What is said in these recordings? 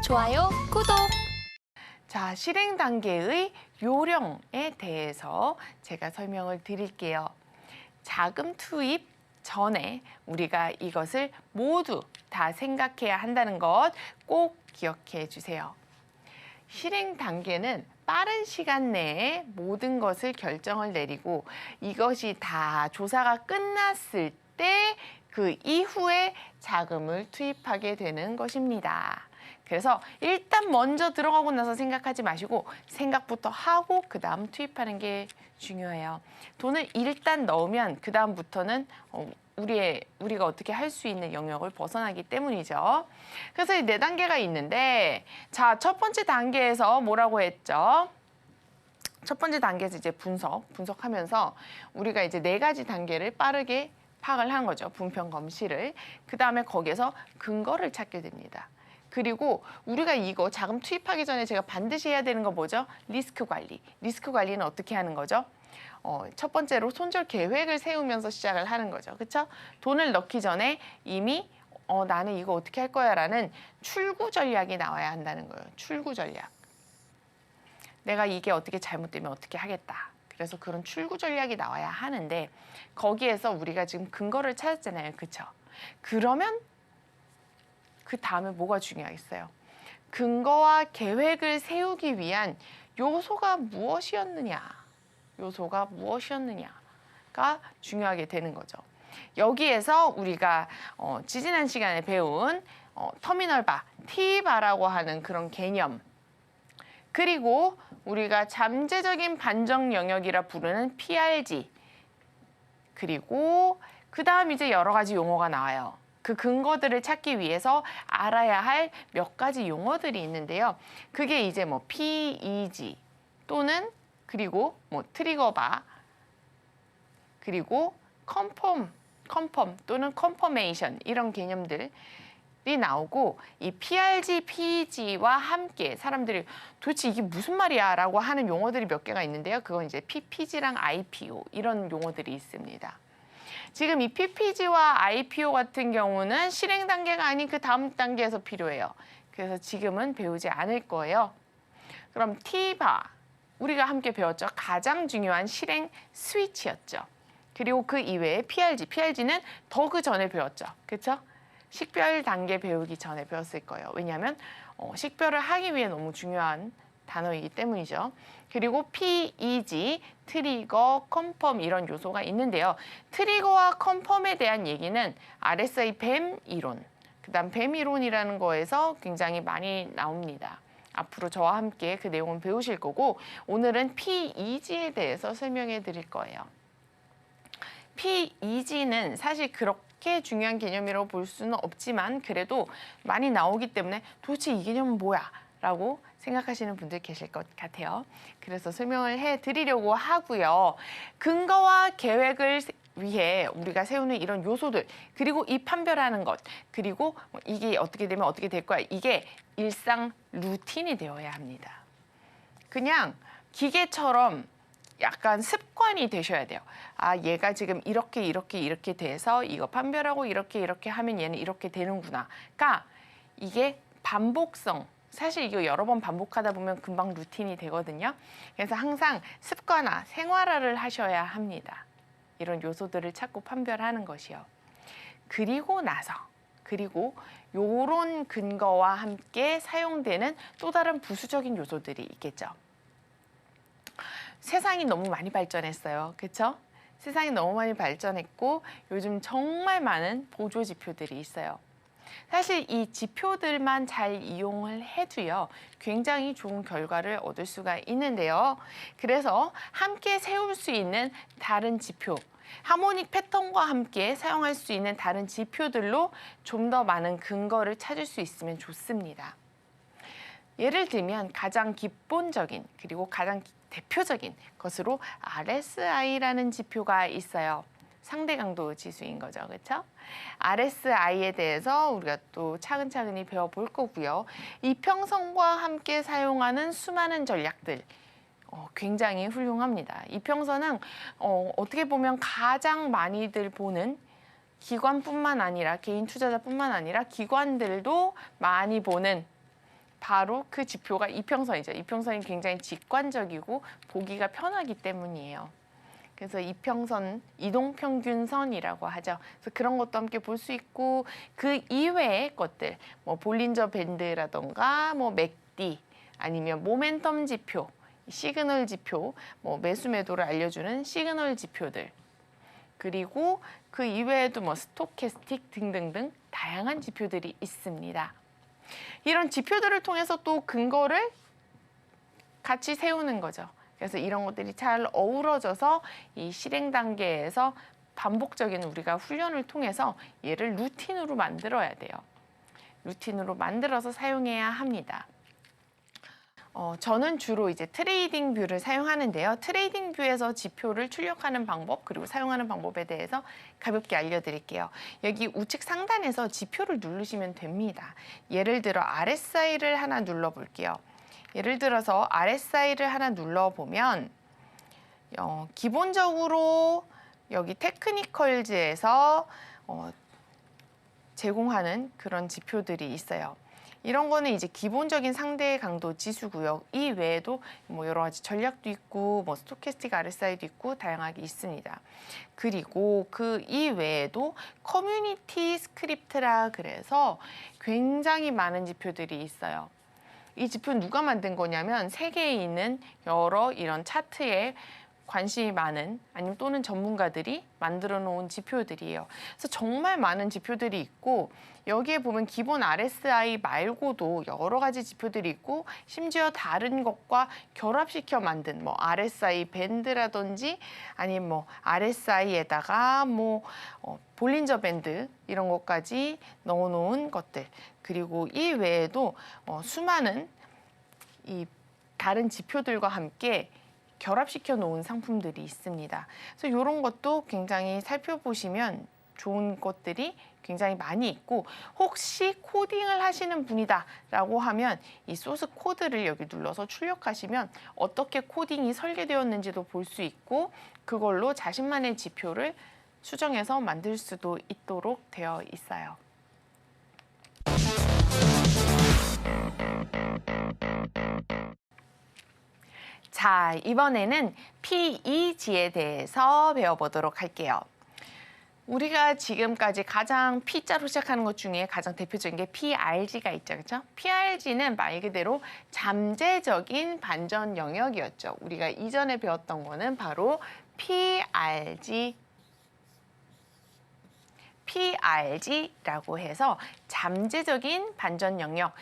좋아요, 구독! 자, 실행 단계의 요령에 대해서 제가 설명을 드릴게요. 자금 투입 전에 우리가 이것을 모두 다 생각해야 한다는 것 꼭 기억해 주세요. 실행 단계는 빠른 시간 내에 모든 것을 결정을 내리고 이것이 다 조사가 끝났을 때 그 이후에 자금을 투입하게 되는 것입니다. 그래서 일단 먼저 들어가고 나서 생각하지 마시고 생각부터 하고 그 다음 투입하는 게 중요해요. 돈을 일단 넣으면 그 다음부터는 우리가 어떻게 할 수 있는 영역을 벗어나기 때문이죠. 그래서 이 4단계가 있는데, 자, 첫 번째 단계에서 뭐라고 했죠? 첫 번째 단계에서 이제 분석하면서 우리가 이제 4가지 단계를 빠르게 파악을 한 거죠. 분편 검시를. 그 다음에 거기에서 근거를 찾게 됩니다. 그리고 우리가 이거 자금 투입하기 전에 제가 반드시 해야 되는 거 뭐죠? 리스크 관리. 리스크 관리는 어떻게 하는 거죠? 첫 번째로 손절 계획을 세우면서 시작을 하는 거죠. 그렇죠? 돈을 넣기 전에 이미 나는 이거 어떻게 할 거야 라는 출구 전략이 나와야 한다는 거예요. 출구 전략. 내가 이게 어떻게 잘못되면 어떻게 하겠다. 그래서 그런 출구 전략이 나와야 하는데 거기에서 우리가 지금 근거를 찾았잖아요. 그렇죠? 그러면 그 다음에 뭐가 중요하겠어요? 근거와 계획을 세우기 위한 요소가 무엇이었느냐? 요소가 무엇이었느냐가 중요하게 되는 거죠. 여기에서 우리가 지지난 시간에 배운 터미널바, T바라고 하는 그런 개념, 그리고 우리가 잠재적인 반정 영역이라 부르는 PRG, 그리고 그 다음 이제 여러 가지 용어가 나와요. 그 근거들을 찾기 위해서 알아야 할 몇 가지 용어들이 있는데요. 그게 이제 뭐 PEG 또는 그리고 뭐 트리거바, 그리고 컨펌 또는 컨퍼메이션 이런 개념들이 나오고 이 PRG, PEG와 함께 사람들이 도대체 이게 무슨 말이야 라고 하는 용어들이 몇 개가 있는데요. 그건 이제 PPG랑 IPO 이런 용어들이 있습니다. 지금 이 PPG와 IPO 같은 경우는 실행 단계가 아닌 그 다음 단계에서 필요해요. 그래서 지금은 배우지 않을 거예요. 그럼 T바, 우리가 함께 배웠죠. 가장 중요한 실행 스위치였죠. 그리고 그 이외에 PRG는 더 그 전에 배웠죠. 그렇죠? 식별 단계 배우기 전에 배웠을 거예요. 왜냐하면 식별을 하기 위해 너무 중요한 단어이기 때문이죠. 그리고 PEG, 트리거, 컨펌 이런 요소가 있는데요. 트리거와 컨펌에 대한 얘기는 RSI 뱀 이론, 그다음 뱀 이론이라는 거에서 굉장히 많이 나옵니다. 앞으로 저와 함께 그 내용을 배우실 거고 오늘은 PEG에 대해서 설명해 드릴 거예요. PEG는 사실 그렇게 중요한 개념이라고 볼 수는 없지만 그래도 많이 나오기 때문에 도대체 이 개념은 뭐야? 라고 생각하시는 분들 계실 것 같아요. 그래서 설명을 해드리려고 하고요. 근거와 계획을 위해 우리가 세우는 이런 요소들, 그리고 이 판별하는 것, 그리고 이게 어떻게 되면 어떻게 될 거야. 이게 일상 루틴이 되어야 합니다. 그냥 기계처럼 약간 습관이 되셔야 돼요. 아, 얘가 지금 이렇게 돼서 이거 판별하고 이렇게 하면 얘는 이렇게 되는구나. 그러니까 이게 반복성, 사실 이거 여러 번 반복하다 보면 금방 루틴이 되거든요. 그래서 항상 습관화, 생활화를 하셔야 합니다. 이런 요소들을 찾고 판별하는 것이요. 그리고 요런 근거와 함께 사용되는 또 다른 부수적인 요소들이 있겠죠. 세상이 너무 많이 발전했어요. 그렇죠? 세상이 너무 많이 발전했고 요즘 정말 많은 보조 지표들이 있어요. 사실 이 지표들만 잘 이용을 해도요, 굉장히 좋은 결과를 얻을 수가 있는데요. 그래서 함께 세울 수 있는 다른 지표, 하모닉 패턴과 함께 사용할 수 있는 다른 지표들로 좀 더 많은 근거를 찾을 수 있으면 좋습니다. 예를 들면 가장 기본적인 그리고 가장 대표적인 것으로 RSI라는 지표가 있어요. 상대 강도 지수인 거죠. 그렇죠? RSI에 대해서 우리가 또 차근차근히 배워볼 거고요. 이평선과 함께 사용하는 수많은 전략들 굉장히 훌륭합니다. 이평선은 어떻게 보면 가장 많이들 보는 기관뿐만 아니라 개인 투자자뿐만 아니라 기관들도 많이 보는 바로 그 지표가 이평선이죠. 이평선이 굉장히 직관적이고 보기가 편하기 때문이에요. 그래서 이평선, 이동평균선이라고 하죠. 그래서 그런 것도 함께 볼 수 있고 그 이외의 것들, 뭐 볼린저 밴드라던가 뭐 맥디 아니면 모멘텀 지표, 시그널 지표, 뭐 매수 매도를 알려주는 시그널 지표들 그리고 그 이외에도 뭐 스토캐스틱 등등등 다양한 지표들이 있습니다. 이런 지표들을 통해서 또 근거를 같이 세우는 거죠. 그래서 이런 것들이 잘 어우러져서 이 실행 단계에서 반복적인 우리가 훈련을 통해서 얘를 루틴으로 만들어야 돼요. 루틴으로 만들어서 사용해야 합니다. 저는 주로 이제 트레이딩 뷰를 사용하는데요. 트레이딩 뷰에서 지표를 출력하는 방법 그리고 사용하는 방법에 대해서 가볍게 알려드릴게요. 여기 우측 상단에서 지표를 누르시면 됩니다. 예를 들어 RSI를 하나 눌러볼게요. 예를 들어서 RSI를 하나 눌러보면 기본적으로 여기 테크니컬즈에서 제공하는 그런 지표들이 있어요. 이런 거는 이제 기본적인 상대 강도 지수고요. 이 외에도 뭐 여러 가지 전략도 있고 뭐 스토캐스틱 RSI도 있고 다양하게 있습니다. 그리고 그 이외에도 커뮤니티 스크립트라 그래서 굉장히 많은 지표들이 있어요. 이 지표는 누가 만든 거냐면 세계에 있는 여러 이런 차트에 관심이 많은 아니면 또는 전문가들이 만들어 놓은 지표들이에요. 그래서 정말 많은 지표들이 있고 여기에 보면 기본 RSI 말고도 여러 가지 지표들이 있고 심지어 다른 것과 결합시켜 만든 뭐 RSI 밴드라든지 아니면 뭐 RSI에다가 뭐 볼린저 밴드 이런 것까지 넣어 놓은 것들 그리고 이 외에도 수많은 이 다른 지표들과 함께 결합시켜 놓은 상품들이 있습니다. 그래서 이런 것도 굉장히 살펴보시면 좋은 것들이 굉장히 많이 있고 혹시 코딩을 하시는 분이다라고 하면 이 소스 코드를 여기 눌러서 출력하시면 어떻게 코딩이 설계되었는지도 볼 수 있고 그걸로 자신만의 지표를 수정해서 만들 수도 있도록 되어 있어요. 자, 이번에는 PEG에 대해서 배워보도록 할게요. 우리가 지금까지 가장 P자로 시작하는 것 중에 가장 대표적인 게 PRG가 있죠. 그렇죠? PRG는 말 그대로 잠재적인 반전 영역이었죠. 우리가 이전에 배웠던 거는 바로 PRG라고 해서 잠재적인 반전 영역.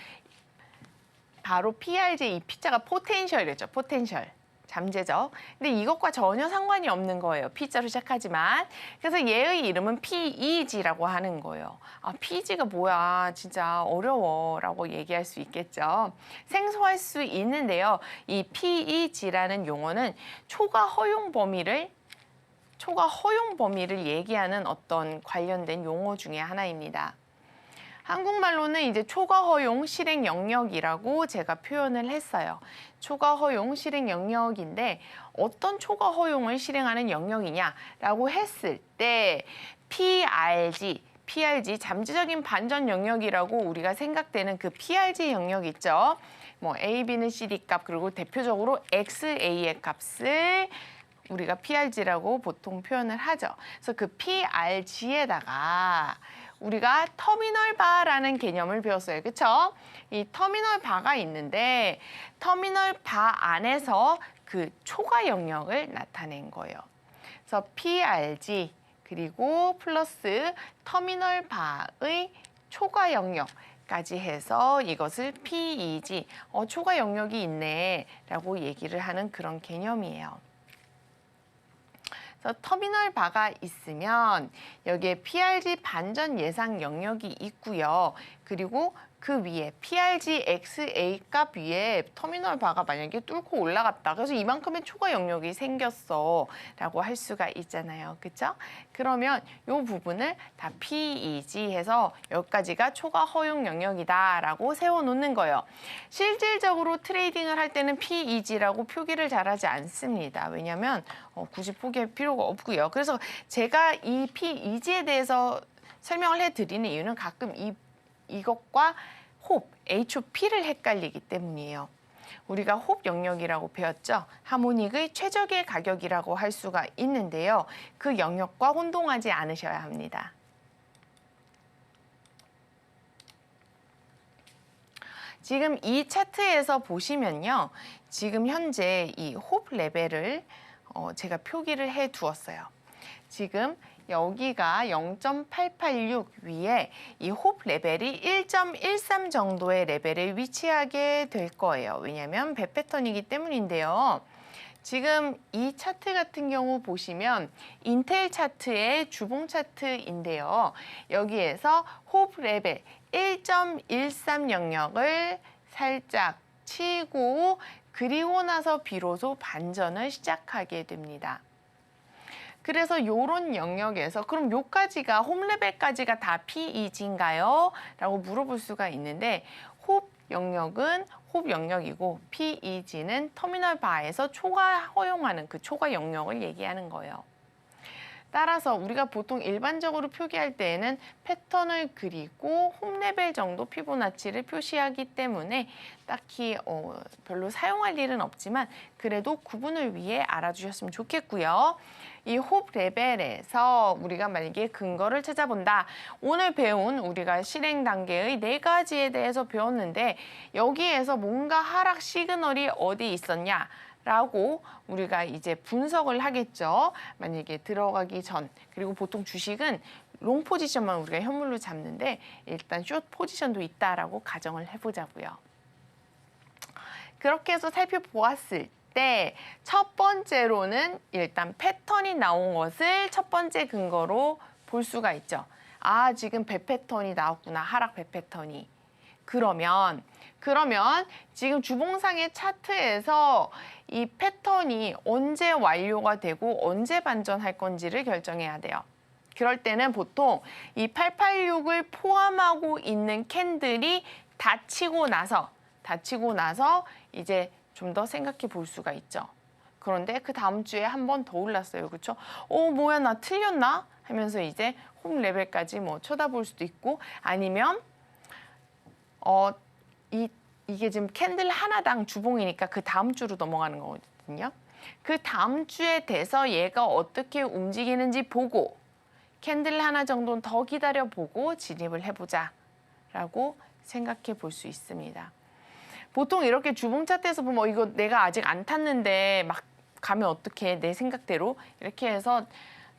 바로 PRG 이 P자가 포텐셜이었죠. 포텐셜. 잠재적. 근데 이것과 전혀 상관이 없는 거예요. P자로 시작하지만. 그래서 얘의 이름은 PEG라고 하는 거예요. 아, PEG가 뭐야. 진짜 어려워. 라고 얘기할 수 있겠죠. 생소할 수 있는데요. 이 PEG라는 용어는 초과 허용 범위를 얘기하는 어떤 관련된 용어 중에 하나입니다. 한국말로는 이제 초과 허용 실행 영역이라고 제가 표현을 했어요. 초과 허용 실행 영역인데 어떤 초과 허용을 실행하는 영역이냐라고 했을 때 PRG 잠재적인 반전 영역이라고 우리가 생각되는 그 PRG 영역 있죠. 뭐 A, B는 CD 값 그리고 대표적으로 XA의 값을 우리가 PRG라고 보통 표현을 하죠. 그래서 그 PRG에다가 우리가 터미널 바라는 개념을 배웠어요. 그렇죠? 이 터미널 바가 있는데 터미널 바 안에서 그 초과 영역을 나타낸 거예요. 그래서 PRG 그리고 플러스 터미널 바의 초과 영역까지 해서 이것을 PEG, 초과 영역이 있네 라고 얘기를 하는 그런 개념이에요. 그래서 터미널 바가 있으면 여기에 PRG 반전 예상 영역이 있고요. 그리고 그 위에 PRG XA 값 위에 터미널 바가 만약에 뚫고 올라갔다. 그래서 이만큼의 초과 영역이 생겼어 라고 할 수가 있잖아요. 그렇죠? 그러면 이 부분을 다 PEG 해서 여기까지가 초과 허용 영역이다 라고 세워놓는 거예요. 실질적으로 트레이딩을 할 때는 PEG라고 표기를 잘하지 않습니다. 왜냐하면 굳이 포기할 필요가 없고요. 그래서 제가 이 PEG에 대해서 설명을 해드리는 이유는 가끔 이것과 홉, HOP를 헷갈리기 때문이에요. 우리가 홉 영역이라고 배웠죠. 하모닉의 최적의 가격이라고 할 수가 있는데요. 그 영역과 혼동하지 않으셔야 합니다. 지금 이 차트에서 보시면요. 지금 현재 이 홉 레벨을 제가 표기를 해 두었어요. 지금 여기가 0.886 위에 이 홉 레벨이 1.13 정도의 레벨에 위치하게 될 거예요. 왜냐하면 배 패턴이기 때문인데요. 지금 이 차트 같은 경우 보시면 인텔 차트의 주봉 차트인데요. 여기에서 홉 레벨 1.13 영역을 살짝 치고 그리고 나서 비로소 반전을 시작하게 됩니다. 그래서 이런 영역에서 그럼 요까지가 홈 레벨까지가 다 PEG인가요? 라고 물어볼 수가 있는데 홉 영역은 홉 영역이고 PEG는 터미널 바에서 초과 허용하는 그 초과 영역을 얘기하는 거예요. 따라서 우리가 보통 일반적으로 표기할 때에는 패턴을 그리고 홈 레벨 정도 피보나치를 표시하기 때문에 딱히 별로 사용할 일은 없지만 그래도 구분을 위해 알아주셨으면 좋겠고요. 이 홉 레벨에서 우리가 만약에 근거를 찾아본다. 오늘 배운 우리가 실행 단계의 4가지에 대해서 배웠는데 여기에서 뭔가 하락 시그널이 어디 있었냐? 라고 우리가 이제 분석을 하겠죠. 만약에 들어가기 전. 그리고 보통 주식은 롱 포지션만 우리가 현물로 잡는데 일단 숏 포지션도 있다라고 가정을 해보자고요. 그렇게 해서 살펴보았을 때 첫 번째로는 일단 패턴이 나온 것을 첫 번째 근거로 볼 수가 있죠. 아, 지금 배 패턴이 나왔구나. 하락 배 패턴이. 그러면 지금 주봉상의 차트에서 이 패턴이 언제 완료가 되고 언제 반전할 건지를 결정해야 돼요. 그럴 때는 보통 이 886을 포함하고 있는 캔들이 닫히고 나서 이제 좀 더 생각해 볼 수가 있죠. 그런데 그 다음 주에 한 번 더 올랐어요. 그렇죠? 뭐야 나 틀렸나? 하면서 이제 홈 레벨까지 뭐 쳐다볼 수도 있고 아니면 이게 지금 캔들 하나당 주봉이니까 그 다음 주로 넘어가는 거거든요. 그 다음 주에 돼서 얘가 어떻게 움직이는지 보고 캔들 하나 정도는 더 기다려보고 진입을 해보자 라고 생각해 볼 수 있습니다. 보통 이렇게 주봉 차트에서 보면 이거 내가 아직 안 탔는데 막 가면 어떡해 내 생각대로 이렇게 해서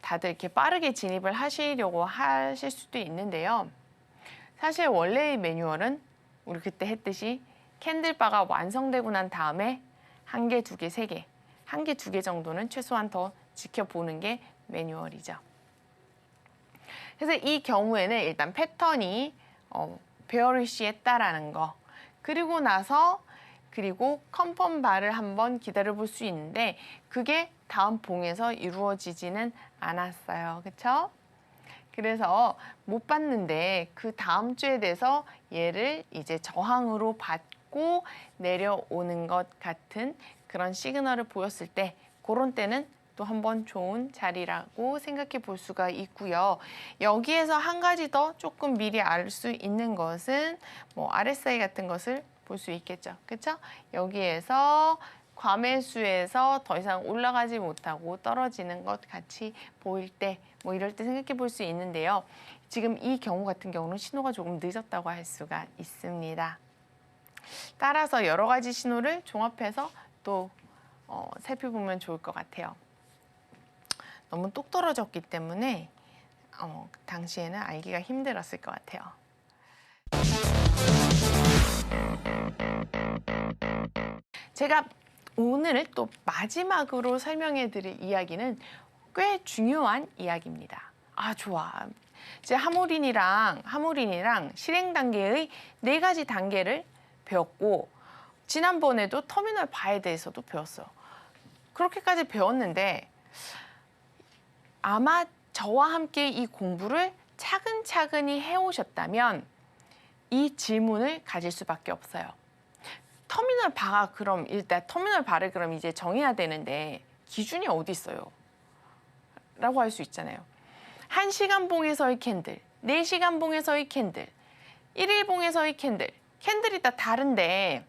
다들 이렇게 빠르게 진입을 하시려고 하실 수도 있는데요. 사실 원래의 매뉴얼은 우리 그때 했듯이 캔들바가 완성되고 난 다음에 1개, 2개, 3개, 1개, 2개 정도는 최소한 더 지켜보는 게 매뉴얼이죠. 그래서 이 경우에는 일단 패턴이 베어리시 했다라는 거 그리고 나서 컨펌 바를 한번 기다려볼 수 있는데 그게 다음 봉에서 이루어지지는 않았어요. 그렇죠? 그래서 못 봤는데 그 다음 주에 돼서 얘를 이제 저항으로 받고 내려오는 것 같은 그런 시그널을 보였을 때 그런 때는 또 한번 좋은 자리라고 생각해 볼 수가 있고요. 여기에서 한 가지 더 조금 미리 알 수 있는 것은 뭐 RSI 같은 것을 볼 수 있겠죠. 그렇죠? 여기에서 과매수에서 더 이상 올라가지 못하고 떨어지는 것 같이 보일 때 뭐 이럴 때 생각해 볼 수 있는데요. 지금 이 경우 같은 경우는 신호가 조금 늦었다고 할 수가 있습니다. 따라서 여러 가지 신호를 종합해서 또 살펴보면 좋을 것 같아요. 너무 똑 떨어졌기 때문에 당시에는 알기가 힘들었을 것 같아요. 제가 오늘 또 마지막으로 설명해 드릴 이야기는 꽤 중요한 이야기입니다. 아, 좋아. 이제 하모린이랑 실행 단계의 4가지 단계를 배웠고 지난번에도 터미널 바에 대해서도 배웠어요. 그렇게까지 배웠는데 아마 저와 함께 이 공부를 차근차근히 해오셨다면 이 질문을 가질 수밖에 없어요. 터미널 바가 그럼 일단 터미널 바를 그럼 이제 정해야 되는데 기준이 어디 있어요? 라고 할 수 있잖아요. 1시간 봉에서의 캔들, 4시간 봉에서의 캔들, 1일 봉에서의 캔들, 캔들이 다 다른데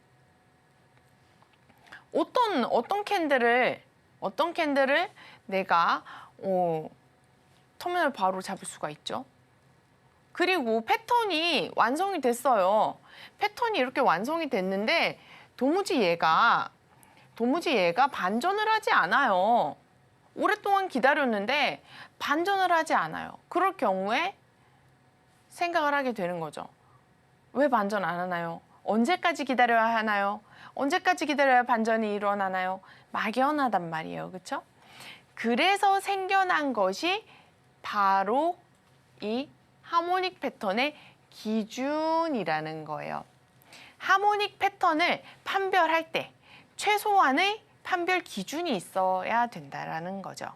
어떤 캔들을 내가 터미널 바로 잡을 수가 있죠. 그리고 패턴이 완성이 됐어요. 패턴이 이렇게 완성이 됐는데 도무지 얘가 반전을 하지 않아요. 오랫동안 기다렸는데 반전을 하지 않아요. 그럴 경우에 생각을 하게 되는 거죠. 왜 반전 안 하나요? 언제까지 기다려야 하나요? 언제까지 기다려야 반전이 일어나나요? 막연하단 말이에요. 그렇죠? 그래서 생겨난 것이 바로 이 하모닉 패턴의 기준이라는 거예요. 하모닉 패턴을 판별할 때 최소한의 판별 기준이 있어야 된다는 거죠.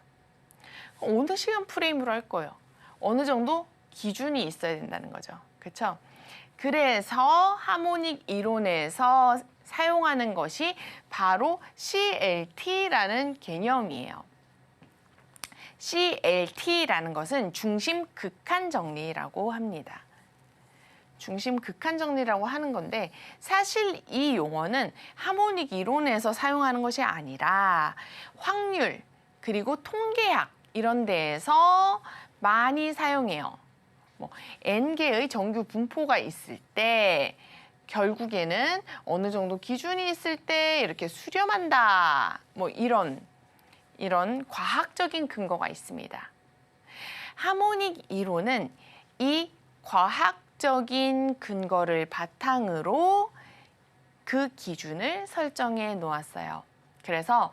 어느 시간 프레임으로 할 거예요. 어느 정도 기준이 있어야 된다는 거죠. 그렇죠? 그래서 하모닉 이론에서 사용하는 것이 바로 CLT라는 개념이에요. CLT라는 것은 중심 극한 정리라고 합니다. 중심 극한 정리라고 하는 건데 사실 이 용어는 하모닉 이론에서 사용하는 것이 아니라 확률 그리고 통계학 이런 데에서 많이 사용해요. N개의 정규 분포가 있을 때 결국에는 어느 정도 기준이 있을 때 이렇게 수렴한다. 이런 과학적인 근거가 있습니다. 하모닉 이론은 이 과학적인 근거를 바탕으로 그 기준을 설정해 놓았어요. 그래서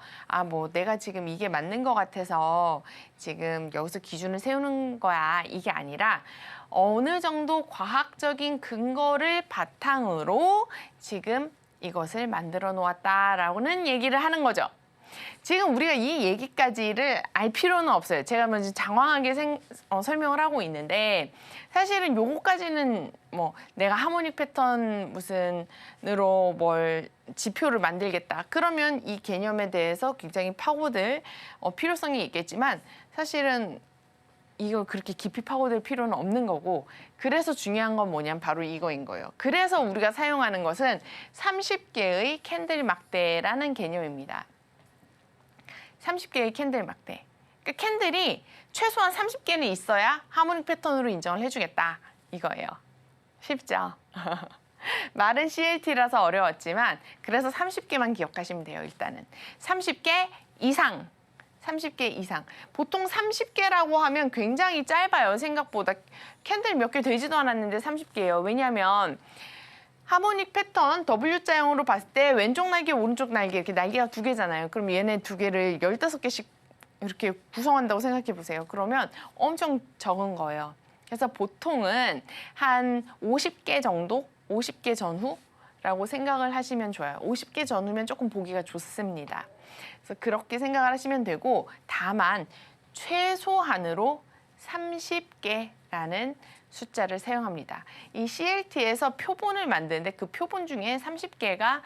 내가 지금 이게 맞는 것 같아서 지금 여기서 기준을 세우는 거야. 이게 아니라 어느 정도 과학적인 근거를 바탕으로 지금 이것을 만들어 놓았다라고는 얘기를 하는 거죠. 지금 우리가 이 얘기까지를 알 필요는 없어요. 제가 먼저 장황하게 설명을 하고 있는데 사실은 요거까지는 내가 하모닉 패턴 무슨으로 뭘 지표를 만들겠다. 그러면 이 개념에 대해서 굉장히 파고들 필요성이 있겠지만 사실은 이걸 그렇게 깊이 파고들 필요는 없는 거고 그래서 중요한 건 뭐냐면 바로 이거인 거예요. 그래서 우리가 사용하는 것은 30개의 캔들 막대라는 개념입니다. 30개의 캔들 막대. 그러니까 캔들이 최소한 30개는 있어야 하모닉 패턴으로 인정을 해주겠다. 이거예요. 쉽죠? 말은 CLT라서 어려웠지만 그래서 30개만 기억하시면 돼요. 일단은 30개 이상. 30개 이상. 보통 30개라고 하면 굉장히 짧아요. 생각보다. 캔들 몇 개 되지도 않았는데 30개예요. 왜냐하면 하모닉 패턴 W자형으로 봤을 때 왼쪽 날개, 오른쪽 날개 이렇게 날개가 두 개잖아요. 그럼 얘네 두 개를 15개씩 이렇게 구성한다고 생각해 보세요. 그러면 엄청 적은 거예요. 그래서 보통은 한 50개 정도? 50개 전후라고 생각을 하시면 좋아요. 50개 전후면 조금 보기가 좋습니다. 그래서 그렇게 생각을 하시면 되고 다만 최소한으로 30개라는 숫자를 사용합니다. 이 CLT에서 표본을 만드는데 그 표본 중에 30개가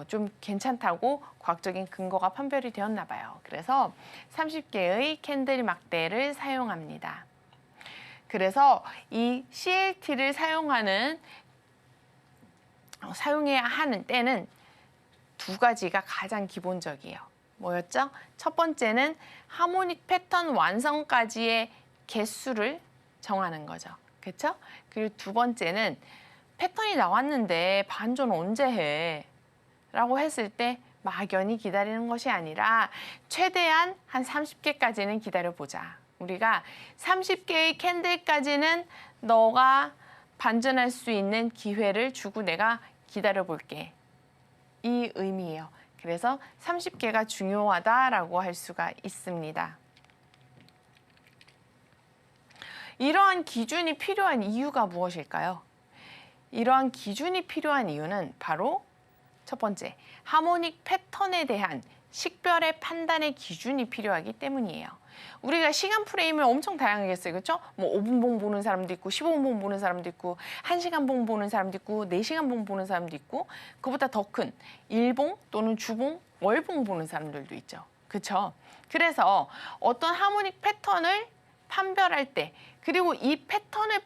좀 괜찮다고 과학적인 근거가 판별이 되었나 봐요. 그래서 30개의 캔들 막대를 사용합니다. 그래서 이 CLT를 사용해야 하는 때는 두 가지가 가장 기본적이에요. 뭐였죠? 첫 번째는 하모닉 패턴 완성까지의 개수를 정하는 거죠. 그렇죠? 그리고 두 번째는 패턴이 나왔는데 반전 언제 해? 라고 했을 때 막연히 기다리는 것이 아니라 최대한 한 30개까지는 기다려보자. 우리가 30개의 캔들까지는 너가 반전할 수 있는 기회를 주고 내가 기다려볼게. 이 의미예요. 그래서 30개가 중요하다라고 할 수가 있습니다. 이러한 기준이 필요한 이유가 무엇일까요? 이러한 기준이 필요한 이유는 바로 첫 번째, 하모닉 패턴에 대한 식별의 판단의 기준이 필요하기 때문이에요. 우리가 시간 프레임을 엄청 다양하게 써요. 그렇죠? 5분 봉 보는 사람도 있고 15분 봉 보는 사람도 있고 1시간 봉 보는 사람도 있고 4시간 봉 보는 사람도 있고 그보다 더 큰 일봉 또는 주봉, 월봉 보는 사람들도 있죠. 그렇죠? 그래서 어떤 하모닉 패턴을 판별할 때 그리고 이 패턴을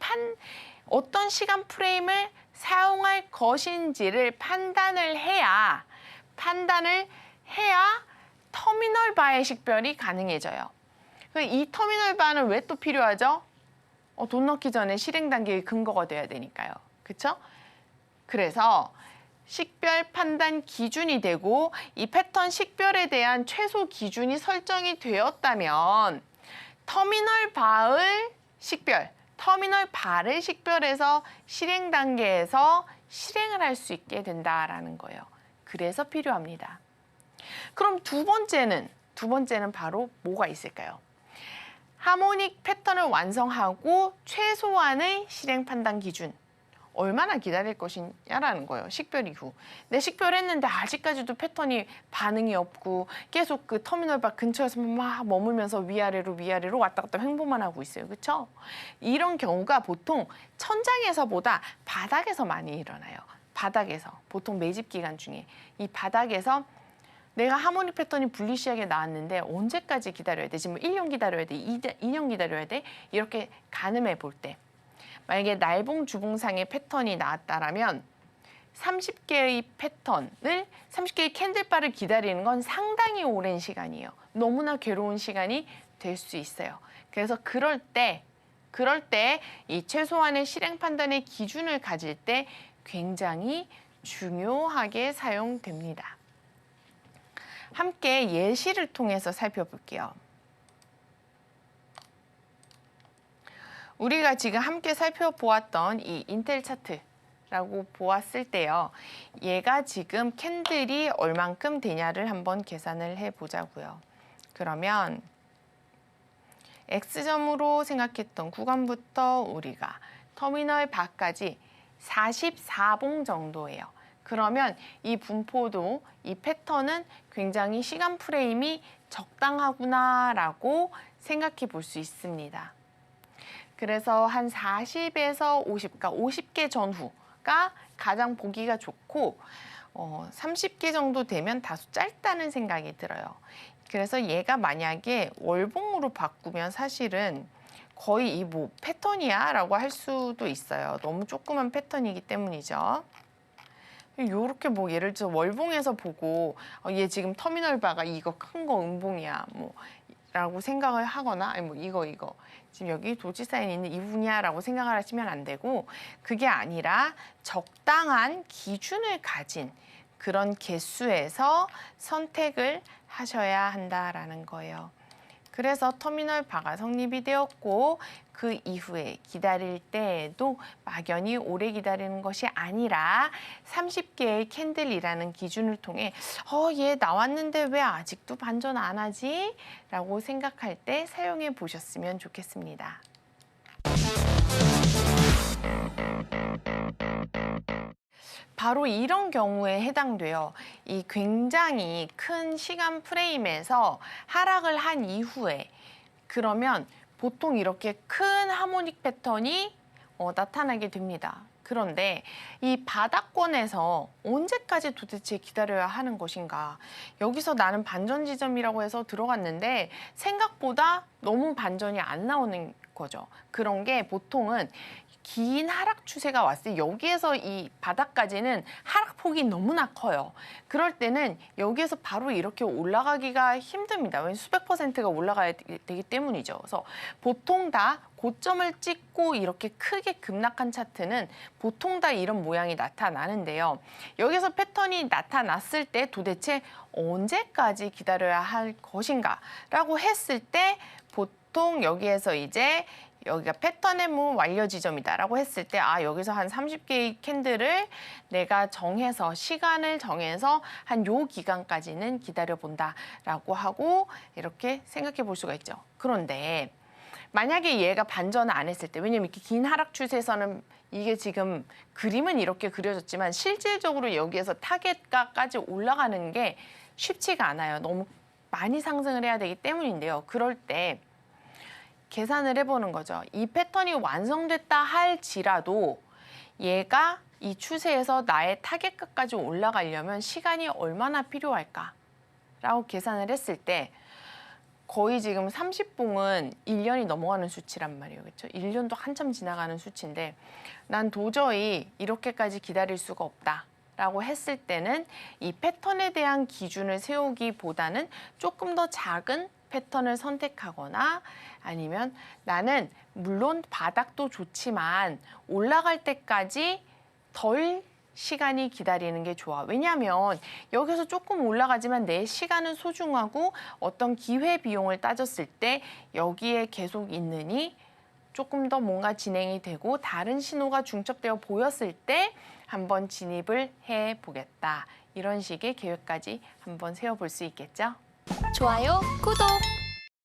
어떤 시간 프레임을 사용할 것인지를 판단을 해야 터미널 바의 식별이 가능해져요. 이 터미널 바는 왜 또 필요하죠? 돈 넣기 전에 실행 단계의 근거가 돼야 되니까요. 그렇죠? 그래서 식별 판단 기준이 되고 이 패턴 식별에 대한 최소 기준이 설정이 되었다면 터미널 바를 식별해서 실행 단계에서 실행을 할 수 있게 된다라는 거예요. 그래서 필요합니다. 그럼 두 번째는 바로 뭐가 있을까요? 하모닉 패턴을 완성하고 최소한의 실행 판단 기준. 얼마나 기다릴 것이냐라는 거예요. 식별 이후. 내 식별했는데 아직까지도 패턴이 반응이 없고 계속 그 터미널 바 근처에서 막 머물면서 위아래로 왔다 갔다 횡보만 하고 있어요. 그렇죠? 이런 경우가 보통 천장에서보다 바닥에서 많이 일어나요. 바닥에서. 보통 매집 기간 중에. 이 바닥에서 내가 하모닉 패턴이 불리시하게 나왔는데 언제까지 기다려야 돼? 지금 1년 기다려야 돼? 2년 기다려야 돼? 이렇게 가늠해 볼 때. 만약에 날봉 주봉상의 패턴이 나왔다라면 30개의 캔들바를 기다리는 건 상당히 오랜 시간이에요. 너무나 괴로운 시간이 될 수 있어요. 그래서 그럴 때 이 최소한의 실행 판단의 기준을 가질 때 굉장히 중요하게 사용됩니다. 함께 예시를 통해서 살펴볼게요. 우리가 지금 함께 살펴보았던 이 인텔 차트라고 보았을 때요. 얘가 지금 캔들이 얼만큼 되냐를 한번 계산을 해보자고요. 그러면 X점으로 생각했던 구간부터 우리가 터미널 바까지 44봉 정도예요. 그러면 이 분포도, 이 패턴은 굉장히 시간 프레임이 적당하구나라고 생각해 볼 수 있습니다. 그래서 한 40에서 50, 그러니까 50개 전후가 가장 보기가 좋고 30개 정도 되면 다소 짧다는 생각이 들어요. 그래서 얘가 만약에 월봉으로 바꾸면 사실은 거의 이 뭐 패턴이야 라고 할 수도 있어요. 너무 조그만 패턴이기 때문이죠. 요렇게 뭐 예를 들어 월봉에서 보고 얘 지금 터미널 바가 이거 큰 거 음봉이야 뭐 라고 생각을 하거나 아니 뭐 이거 지금 여기 도지 사인 있는 이 부분이야 라고 생각을 하시면 안 되고 그게 아니라 적당한 기준을 가진 그런 개수에서 선택을 하셔야 한다라는 거예요. 그래서 터미널 바가 성립이 되었고 그 이후에 기다릴 때에도 막연히 오래 기다리는 것이 아니라 30개의 캔들이라는 기준을 통해 얘 나왔는데 왜 아직도 반전 안 하지? 라고 생각할 때 사용해 보셨으면 좋겠습니다. 바로 이런 경우에 해당돼요. 이 굉장히 큰 시간 프레임에서 하락을 한 이후에 그러면 보통 이렇게 큰 하모닉 패턴이 나타나게 됩니다. 그런데 이 바닥권에서 언제까지 도대체 기다려야 하는 것인가? 여기서 나는 반전 지점이라고 해서 들어갔는데 생각보다 너무 반전이 안 나오는 거죠. 그런 게 보통은 긴 하락 추세가 왔을 때 여기에서 이 바닥까지는 하락폭이 너무나 커요. 그럴 때는 여기에서 바로 이렇게 올라가기가 힘듭니다. 왜냐하면 수백 %가 올라가야 되기 때문이죠. 그래서 보통 다 고점을 찍고 이렇게 크게 급락한 차트는 보통 다 이런 모양이 나타나는데요. 여기서 패턴이 나타났을 때 도대체 언제까지 기다려야 할 것인가 라고 했을 때 보통 여기에서 이제 여기가 패턴의 완료 지점이다라고 했을 때 여기서 한 30개의 캔들을 내가 시간을 정해서 한 요 기간까지는 기다려본다라고 하고 이렇게 생각해 볼 수가 있죠. 그런데 만약에 얘가 반전을 안 했을 때, 왜냐면 이렇게 긴 하락 추세에서는 이게 지금 그림은 이렇게 그려졌지만 실질적으로 여기에서 타겟가까지 올라가는 게 쉽지가 않아요. 너무 많이 상승을 해야 되기 때문인데요. 그럴 때 계산을 해보는 거죠. 이 패턴이 완성됐다 할지라도 얘가 이 추세에서 나의 타겟가까지 올라가려면 시간이 얼마나 필요할까라고 계산을 했을 때 거의 지금 30봉은 1년이 넘어가는 수치란 말이에요. 그렇죠? 1년도 한참 지나가는 수치인데 난 도저히 이렇게까지 기다릴 수가 없다라고 했을 때는 이 패턴에 대한 기준을 세우기보다는 조금 더 작은 패턴을 선택하거나 아니면 나는 물론 바닥도 좋지만 올라갈 때까지 덜 시간이 기다리는 게 좋아. 왜냐하면 여기서 조금 올라가지만 내 시간은 소중하고 어떤 기회 비용을 따졌을 때 여기에 계속 있느니 조금 더 뭔가 진행이 되고 다른 신호가 중첩되어 보였을 때 한번 진입을 해보겠다. 이런 식의 계획까지 한번 세워볼 수 있겠죠? 좋아요, 구독!